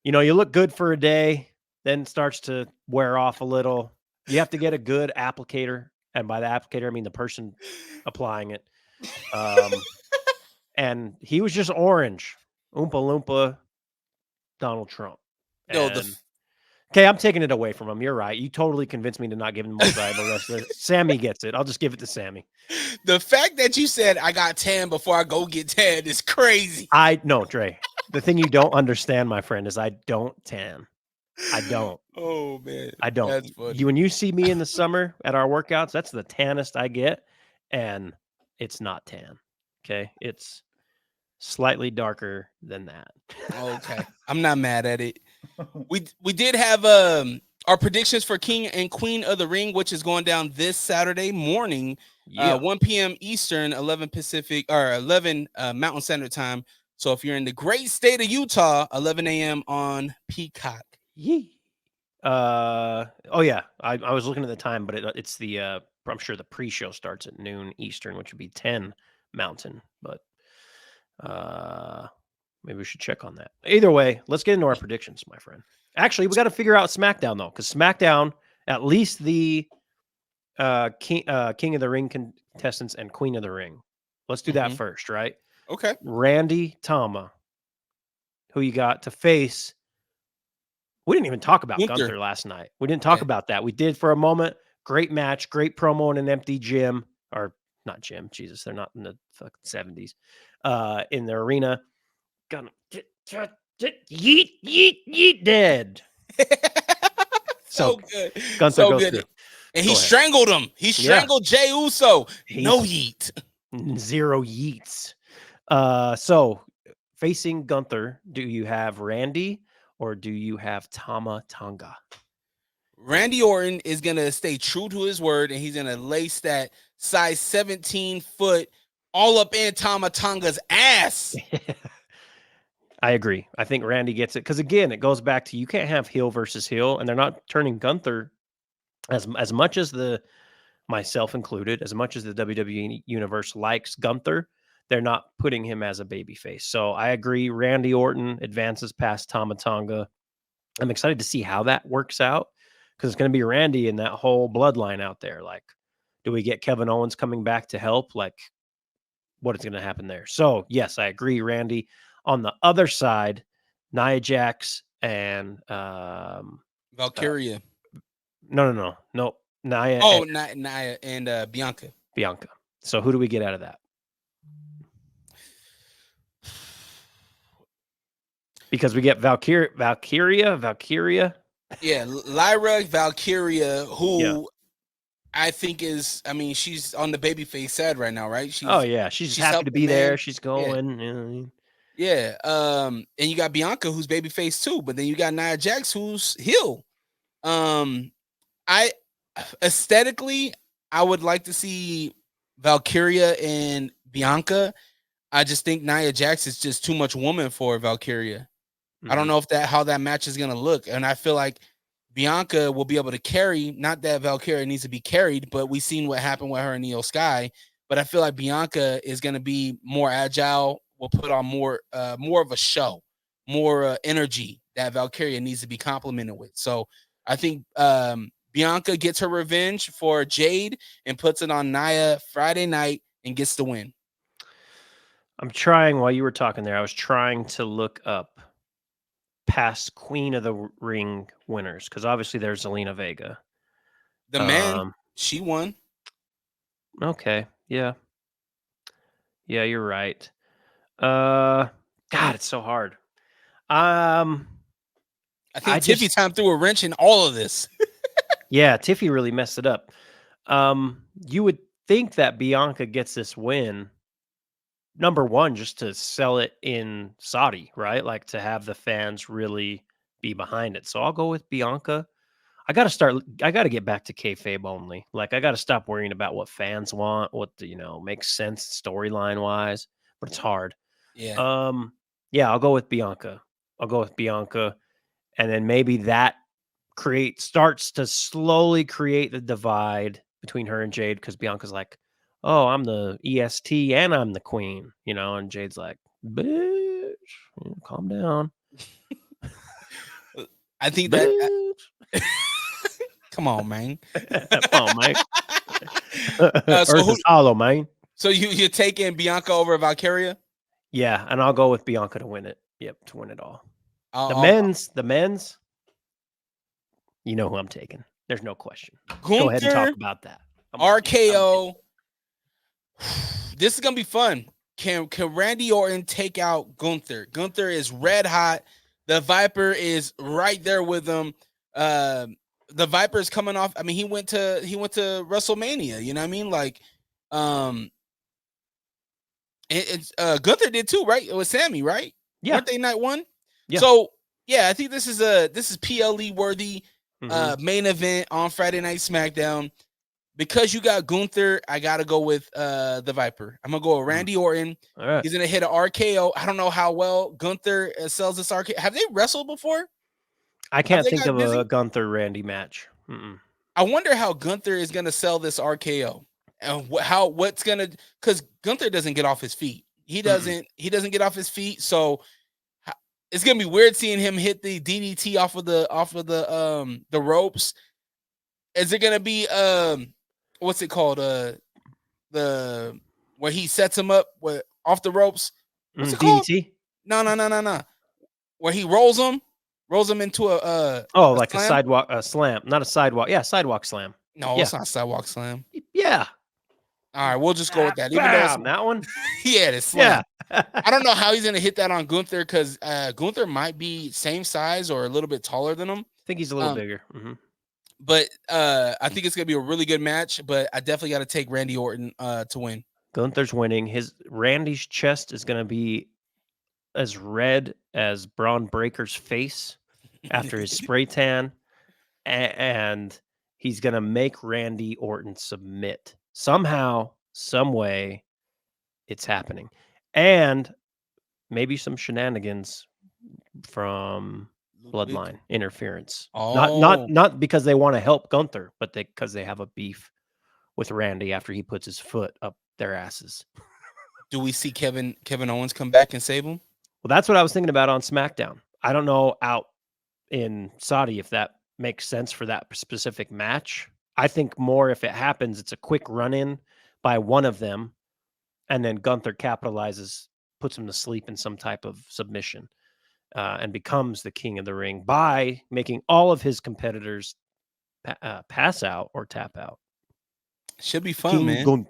you know, you look good for a day, then it starts to wear off a little. You have to get a good applicator. And by the applicator, I mean the person applying it. And he was just orange. Oompa Loompa Donald Trump. No, And, okay, I'm taking it away from him. You're right. You totally convinced me to not give him the most valuable wrestler. Sammy gets it. I'll just give it to Sammy. the fact that you said I got tan before I go get tan is crazy. No, Dre. The thing you don't understand, my friend, is I don't tan. I don't. Oh man, I don't. That's funny. When you see me in the summer at our workouts, that's the tannest I get, and it's not tan. Okay, it's slightly darker than that. Okay, I'm not mad at it. We did have our predictions for King and Queen of the Ring, which is going down this Saturday morning, 1 p.m. Eastern, 11 Pacific, or 11 Mountain Standard Time. So if you're in the great state of Utah, 11 a.m. on Peacock. Yee. Oh yeah, I was looking at the time, but it's the I'm sure the pre-show starts at noon Eastern, which would be 10 Mountain. But maybe we should check on that. Either way, let's get into our predictions, my friend. Actually, we got to figure out SmackDown though, because SmackDown, at least the King of the Ring contestants and Queen of the Ring. Let's do that first, right? Okay. Randy Tama, who you got to face. We didn't even talk about Gunther last night. We didn't talk about that. We did for a moment. Great match, great promo in an empty gym, or not gym. Jesus, they're not in the fucking 70s. In the arena. Gonna yeet, yeet, yeet, dead. So good. Gunther so goes good. through. And he strangled him. He strangled Jey Uso. No yeet. Zero yeets. So facing Gunther, do you have Randy or do you have Tama Tonga? Randy Orton is going to stay true to his word, and he's going to lace that size 17 foot all up in Tama Tonga's ass. I agree. I think Randy gets it because, again, it goes back to you can't have heel versus heel, and they're not turning Gunther as much as myself included, as much as the WWE universe likes Gunther, they're not putting him as a babyface. So I agree. Randy Orton advances past Tama Tonga. I'm excited to see how that works out because it's going to be Randy and that whole bloodline out there. Like, do we get Kevin Owens coming back to help? Like, what is going to happen there? So, yes, I agree, Randy. On the other side, Nia Jax and Valkyria. No. Nia. Oh, Nia and Bianca. Bianca. So who do we get out of that? Because we get Valkyria. Yeah, Lyra Valkyria, who I think is, I mean, she's on the babyface side right now, right? She's happy to be there. She's going. Yeah. And you got Bianca, who's babyface too, but then you got Nia Jax, who's heel. Aesthetically, I would like to see Valkyria and Bianca. I just think Nia Jax is just too much woman for Valkyria. I don't know how that match is going to look. And I feel like Bianca will be able to carry, not that Valkyria needs to be carried, but we've seen what happened with her and Io Sky. But I feel like Bianca is going to be more agile, will put on more of a show, more energy that Valkyria needs to be complimented with. So I think Bianca gets her revenge for Jade and puts it on Nia Friday night and gets the win. I'm trying, while you were talking there, I was trying to look up past Queen of the Ring winners because obviously there's Zelina Vega. The man, she won. Okay, yeah, you're right. God, it's so hard. I think Tiffy time threw a wrench in all of this. Yeah, Tiffy really messed it up. You would think that Bianca gets this win, number one, just to sell it in Saudi, right? Like to have the fans really be behind it. So I'll go with Bianca. I got to get back to kayfabe only. Like I got to stop worrying about what fans want, what makes sense storyline wise, but it's hard. Yeah. I'll go with Bianca. And then maybe that starts to slowly create the divide between her and Jade, because Bianca's like, oh, I'm the EST and I'm the queen, and Jade's like, bitch, calm down. I think Bitch. that. Come on, man. Come on, man. So Earth is hollow, man. So you're taking Bianca over Valkyria? Yeah, and I'll go with Bianca to win it. Yep, to win it all. The men's, you know who I'm taking. There's no question. Go ahead and talk about that. RKO. This is gonna be fun. Can Randy Orton take out Gunther? Gunther is red hot. The Viper is right there with him. The Viper is coming off. I mean, he went to WrestleMania. You know what I mean? Like, Gunther did too, right? It was Sammy, right? Yeah. Weren't they night one? Yeah. So yeah, I think this is PLE worthy main event on Friday Night SmackDown. Because you got Gunther, I gotta go with the Viper. I'm gonna go with Randy Orton. All right. He's gonna hit an RKO. I don't know how well Gunther sells this RKO. Have they wrestled before? I can't think of a Gunther Randy match. I wonder how Gunther is gonna sell this RKO, and what's gonna, because Gunther doesn't get off his feet. He doesn't get off his feet. So it's gonna be weird seeing him hit the DDT off of the ropes. Is it gonna be what's it called? The where he sets him up off the ropes. What's it called? DDT? No. Where he rolls him into a like slam? a sidewalk slam, not a sidewalk. Yeah, sidewalk slam. No, yeah. It's not a sidewalk slam. Yeah. All right, we'll just go with that. Even though that one. Yeah, the slam. Yeah. I don't know how he's gonna hit that on Gunther, because Gunther might be same size or a little bit taller than him. I think he's a little bigger. But I think it's gonna be a really good match. But I definitely got to take Randy Orton to win. Gunther's winning. Randy's chest is gonna be as red as Braun Breaker's face after his spray tan, and he's gonna make Randy Orton submit somehow, some way. It's happening, and maybe some shenanigans from bloodline interference. Not because they want to help Gunther, but because they have a beef with Randy after he puts his foot up their asses. Do we see Kevin Owens come back and save him? Well, that's what I was thinking about on SmackDown. I don't know out in Saudi if that makes sense for that specific match. I think more if it happens, it's a quick run-in by one of them, and then Gunther capitalizes, puts him to sleep in some type of submission, and becomes the king of the ring by making all of his competitors pass out or tap out. Should be fun, man.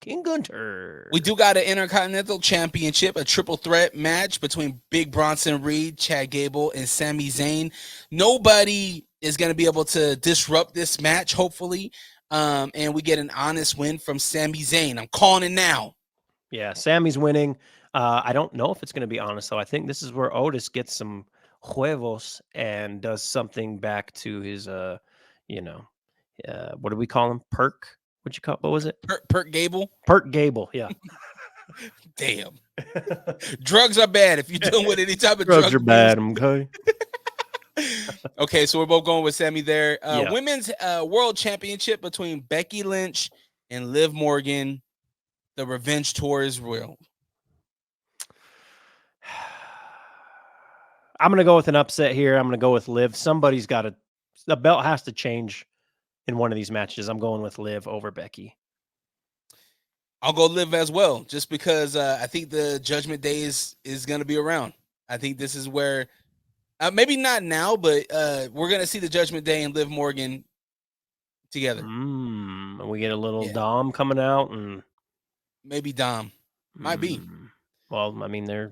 King Gunther. We do got an Intercontinental Championship, a triple threat match between Big Bronson Reed, Chad Gable, and Sami Zayn. Nobody is going to be able to disrupt this match, hopefully. And we get an honest win from Sami Zayn. I'm calling it now. Yeah, Sami's winning. I don't know if it's going to be honest, though. I think this is where Otis gets some huevos and does something back to his, what do we call him? Perk? What was it? Perk Gable? Perk Gable, yeah. Damn. Drugs are bad if you're dealing with any type of drugs are bad, okay? Okay, so we're both going with Sammy there. Women's World Championship between Becky Lynch and Liv Morgan. The Revenge Tour is real. I'm going to go with an upset here. I'm going to go with Liv. The belt has to change in one of these matches. I'm going with Liv over Becky. I'll go Liv as well, just because I think the Judgment Day is going to be around. I think this is where, maybe not now, but we're going to see the Judgment Day and Liv Morgan together. And we get a little Dom coming out, and maybe Dom. Might be. Well, I mean, they're,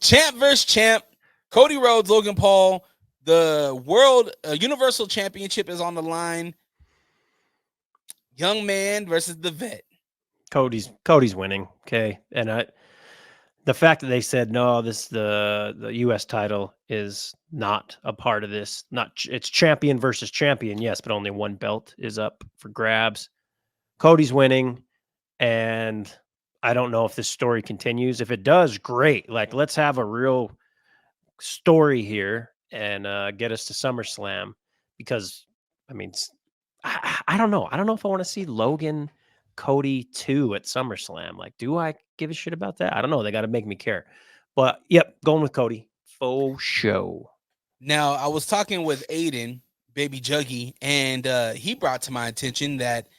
Champ versus champ. Cody Rhodes, Logan Paul. The World Universal Championship is on the line. Young man versus the vet. Cody's winning. Okay. And the fact that they said, no, the US title is not a part of this. It's champion versus champion. Yes, but only one belt is up for grabs. Cody's winning. And I don't know if this story continues. If it does, great. Like, let's have a real story here and get us to SummerSlam, because I mean, I don't know. I don't know if I want to see Logan Cody 2 at SummerSlam. Like, do I give a shit about that? I don't know. They got to make me care. But yep, going with Cody. Faux show. Now, I was talking with Aiden, Baby Juggy, and he brought to my attention that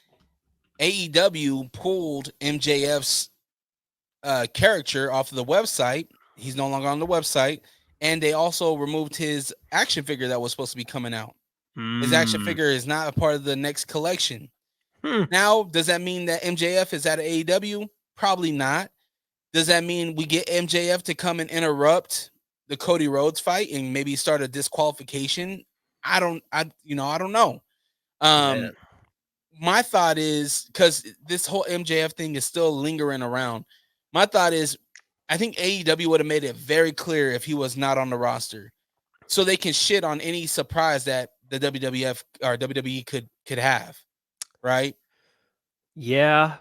AEW pulled MJF's character off of the website. He's no longer on the website. And they also removed his action figure that was supposed to be coming out. His action figure is not a part of the next collection. Now, does that mean that MJF is at AEW? Probably not. Does that mean we get MJF to come and interrupt the Cody Rhodes fight and maybe start a disqualification? I don't know. My thought is, because this whole MJF thing is still lingering around, my thought is, I think AEW would have made it very clear if he was not on the roster, so they can shit on any surprise that the WWF or WWE could have, right? Yeah.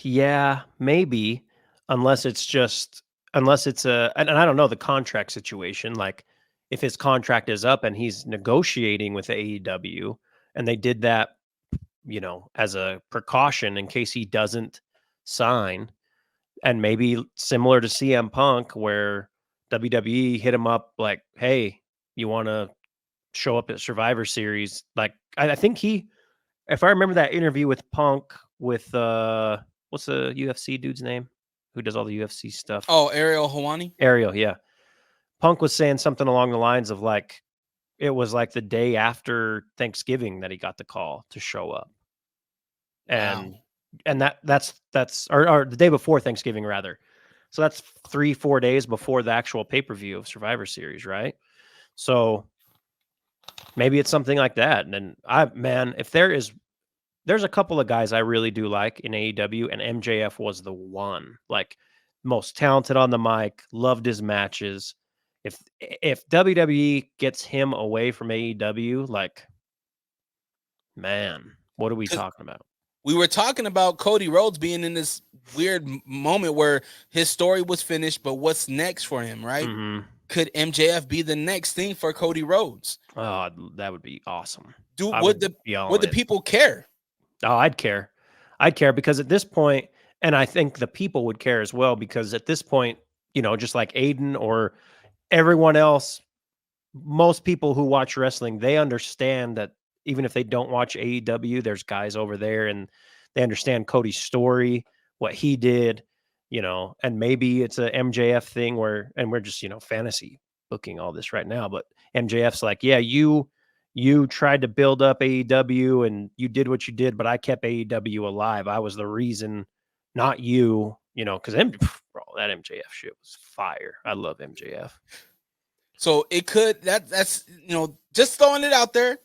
Yeah, maybe. Unless it's and I don't know the contract situation. Like, if his contract is up and he's negotiating with AEW, and they did that, as a precaution in case he doesn't sign, and maybe similar to CM Punk, where WWE hit him up like, hey, you want to show up at Survivor Series? Like, I think if I remember that interview with Punk with what's the UFC dude's name who does all the UFC stuff? Oh, Ariel Helwani. Ariel, yeah. Punk was saying something along the lines of like, it was like the day after Thanksgiving that he got the call to show up, and that's or the day before Thanksgiving rather. So that's 3-4 days before the actual pay-per-view of Survivor Series, right? So maybe it's something like that. And then if there's a couple of guys I really do like in AEW, and MJF was the one. Like, most talented on the mic, loved his matches. If WWE gets him away from AEW, like, man, what are we talking about? We were talking about Cody Rhodes being in this weird moment where his story was finished, but what's next for him, right? Mm-hmm. Could MJF be the next thing for Cody Rhodes? Oh, that would be awesome. Would the people care? Oh, I'd care. Because at this point, and I think the people would care as well, because at this point, just like Aiden or everyone else, most people who watch wrestling, they understand that even if they don't watch AEW, there's guys over there and they understand Cody's story, what he did, and maybe it's a MJF thing and we're just, fantasy booking all this right now, but MJF's like, yeah, you tried to build up AEW and you did what you did, but I kept AEW alive. I was the reason, not you, because that MJF shit was fire. I love MJF. So it could, that's just throwing it out there.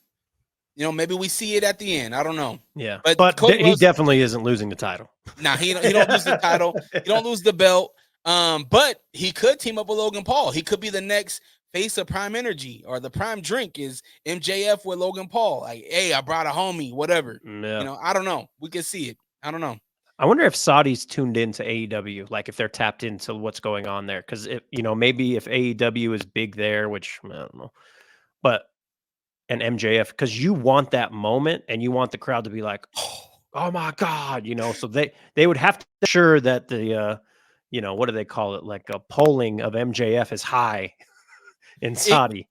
Maybe we see it at the end. I don't know. Yeah, but he definitely isn't losing the title. Nah, he don't lose the title. He don't lose the belt. But he could team up with Logan Paul. He could be the next face of Prime Energy, or the Prime drink is MJF with Logan Paul. Like, hey, I brought a homie, whatever. Yeah. I don't know. We could see it. I don't know. I wonder if Saudi's tuned into AEW, like if they're tapped into what's going on there. Because maybe if AEW is big there, which I don't know, but and MJF, because you want that moment and you want the crowd to be like, oh my God, so they would have to ensure that the what do they call it? Like a polling of MJF is high in Saudi.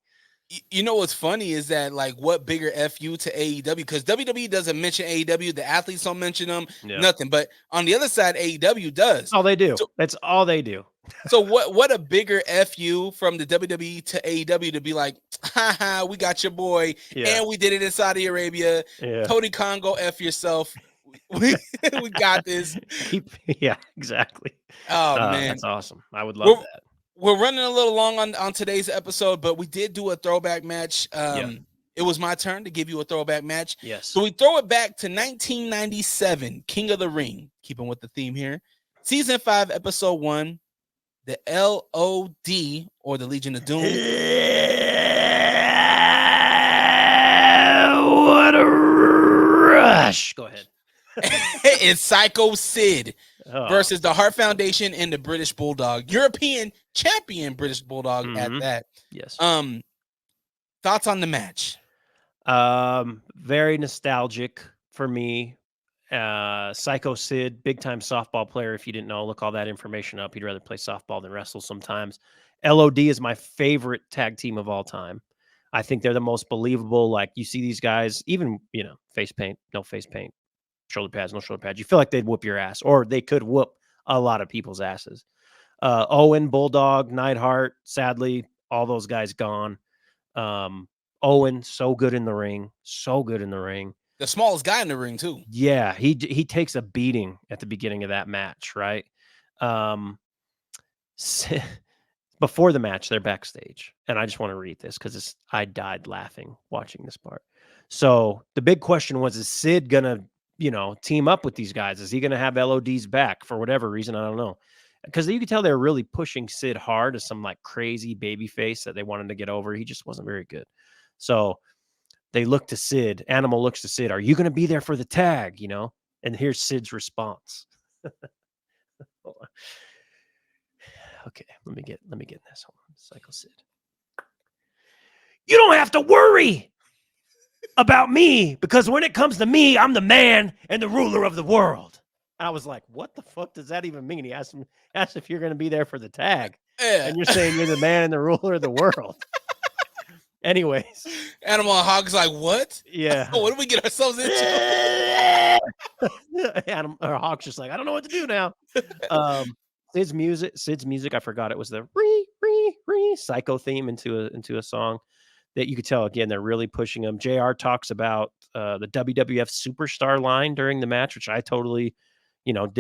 What's funny is that, like, what bigger FU to AEW? Because WWE doesn't mention AEW, the athletes don't mention them, nothing. But on the other side, AEW does. All they do. That's all they do. So what a bigger FU from the WWE to AEW to be like, haha, we got your boy, and we did it in Saudi Arabia. Tony Khan, go F yourself. We got this. Yeah, exactly. Oh man, that's awesome. I would love that. We're running a little long on today's episode, but we did do a throwback match. It was my turn to give you a throwback match. Yes. So we throw it back to 1997, King of the Ring, keeping with the theme here. Season 5, Episode 1, the LOD, or the Legion of Doom. What a rush. Go ahead. it's Psycho Sid Oh, versus the Hart Foundation and the British Bulldog, European champion British Bulldog at that. yes. Thoughts on the match? Very nostalgic for me. Psycho Sid, big time softball player. If you didn't know, look all that information up. He'd rather play softball than wrestle sometimes. LOD is my favorite tag team of all time. I think they're the most believable. Like, you see these guys, even, face paint, no face paint, shoulder pads, no shoulder pads. You feel like they'd whoop your ass, or they could whoop a lot of people's asses. Owen, Bulldog, Neidhart, sadly, all those guys gone. Owen, so good in the ring. The smallest guy in the ring, too. Yeah, he takes a beating at the beginning of that match, right? Before the match, they're backstage, and I just want to read this because I died laughing watching this part. So the big question was, is Sid gonna, team up with these guys? Is he gonna have LOD's back for whatever reason? I don't know. Because you could tell they're really pushing Sid hard as some like crazy baby face that they wanted to get over. He just wasn't very good. So they look to Sid. Animal looks to Sid. Are you going to be there for the tag? And here's Sid's response. Okay, let me get in this. Hold on. Psycho Sid. You don't have to worry about me, because when it comes to me, I'm the man and the ruler of the world. I was like, what the fuck does that even mean? He asked if you're going to be there for the tag. Yeah. And you're saying you're the man and the ruler of the world. Anyways. Animal and Hog's like, what? Yeah. What did we get ourselves into? Hawk's just like, I don't know what to do now. Sid's music, I forgot it was the re Psycho theme into a song that you could tell, again, they're really pushing them. JR talks about the WWF Superstar line during the match, which I totally,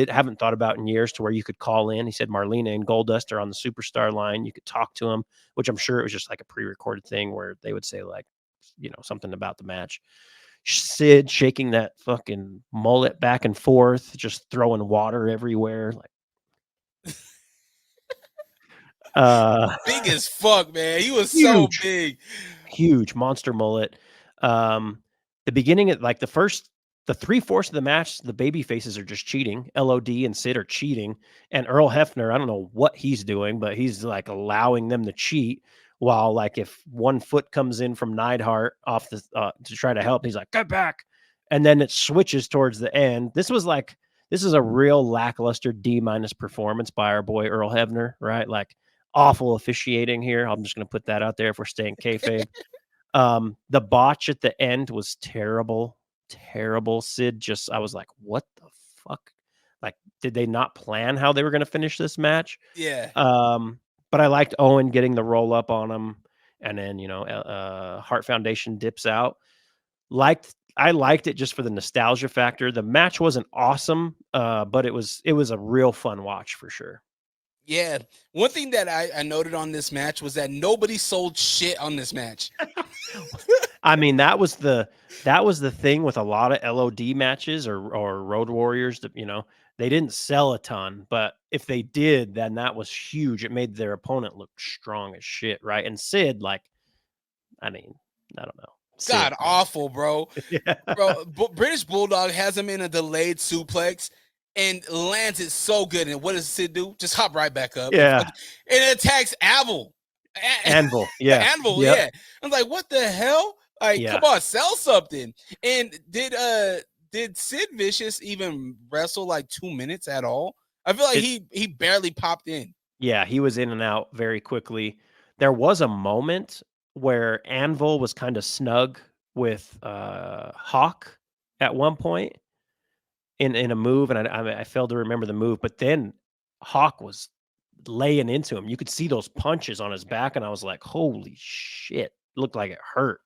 haven't thought about in years, to where you could call in. He said Marlena and Goldust are on the Superstar line. You could talk to them, which I'm sure it was just like a pre-recorded thing where they would say like, something about the match. Sid shaking that fucking mullet back and forth, just throwing water everywhere. Like, big as fuck, man. He was huge, so big. Huge monster mullet. The beginning of like the 3/4 of the match, the baby faces are just cheating. LOD and Sid are cheating. And Earl Hebner, I don't know what he's doing, but he's like allowing them to cheat. While like if one foot comes in from Neidhart off the to try to help, he's like, get back. And then it switches towards the end. This is a real lackluster D- performance by our boy Earl Hebner, right? Like, awful officiating here. I'm just going to put that out there if we're staying kayfabe. The botch at the end was terrible. Sid I was like, what the fuck? Like, did they not plan how they were going to finish this match? Yeah. But I liked Owen getting the roll up on him, and then Hart Foundation dips out. I liked it just for the nostalgia factor. The match wasn't awesome, but it was a real fun watch for sure. Yeah. One thing that I noted on this match was that nobody sold shit on this match. I mean, that was the thing with a lot of LOD matches or Road Warriors that, they didn't sell a ton, but if they did, then that was huge. It made their opponent look strong as shit, right? And Sid, like, I mean, I don't know. God awful, bro. Yeah. Bro, British Bulldog has him in a delayed suplex and lands it so good. And what does Sid do? Just hop right back up. Yeah. And it attacks Anvil. Anvil. Yeah. Anvil. Yep. Yeah. I'm like, what the hell? Like, come on, sell something. And did Sid Vicious even wrestle like 2 minutes at all? I feel like he barely popped in. Yeah, he was in and out very quickly. There was a moment where Anvil was kind of snug with Hawk at one point in a move, and I failed to remember the move, but then Hawk was laying into him. You could see those punches on his back, and I was like, holy shit. It looked like it hurt.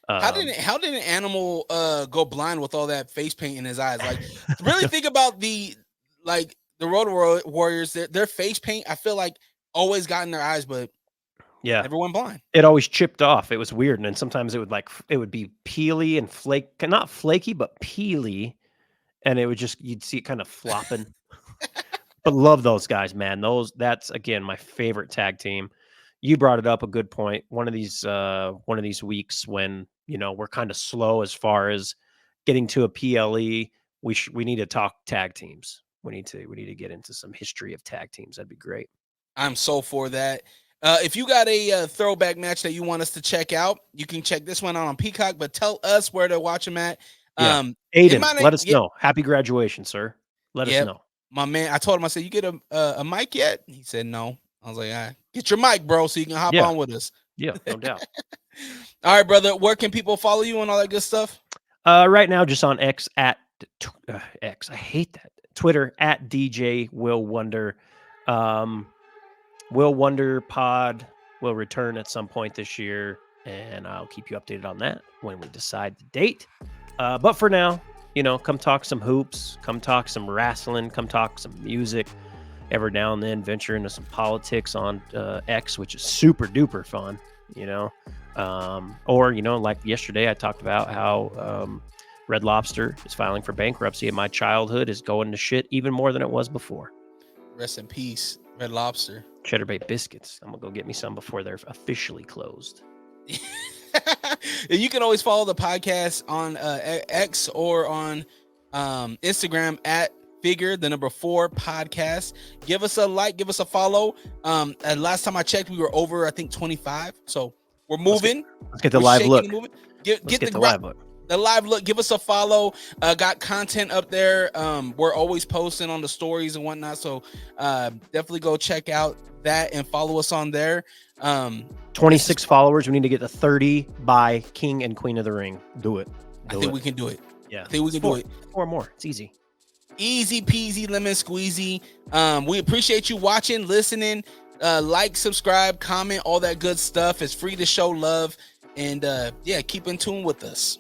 How did an animal go blind with all that face paint in his eyes? Like, really think about the Road Warriors. Their face paint, I feel like, always got in their eyes, but never went blind. It always chipped off. It was weird, and then sometimes it would be peely and not flaky, but peely, and it would you'd see it kind of flopping. But love those guys, man. That's again my favorite tag team. You brought it up, a good point. One of these weeks when we're kind of slow as far as getting to a PLE, we need to talk tag teams. We need to get into some history of tag teams. That'd be great. I'm so for that. If you got a throwback match that you want us to check out, you can check this one out on Peacock, but tell us where to watch them at. Aiden, let us know. Happy graduation, sir. Let us know. My man, I told him, I said, you get a mic yet? He said no. I was like, all right, get your mic, bro, so you can hop on with us. Yeah, no doubt. All right, brother. Where can people follow you and all that good stuff? Right now, just on X at X. I hate that. Twitter at DJ Will Wonder. Will Wonder Pod will return at some point this year, and I'll keep you updated on that when we decide the date. But for now, come talk some hoops, come talk some wrestling, come talk some music. Every now and then venture into some politics on X, which is super duper fun, or, like yesterday I talked about how Red Lobster is filing for bankruptcy and my childhood is going to shit even more than it was before. Rest in peace, Red Lobster. Cheddar Bay biscuits. I'm going to go get me some before they're officially closed. You can always follow the podcast on X or on Instagram at Figure 4 podcast. Give us a like, give us a follow. And last time I checked, we were over, I think, 25. So we're moving. Let's get the live look. Get the live look. The live look. Give us a follow. Got content up there. We're always posting on the stories and whatnot. So definitely go check out that and follow us on there. 26 followers. We need to get to 30 by King and Queen of the Ring. Do it. I think we can do it. Yeah. I think we can do it. 4 more. It's easy. Easy peasy lemon squeezy. We appreciate you watching, listening. Like, subscribe, comment, all that good stuff. It's free to show love. And keep in tune with us.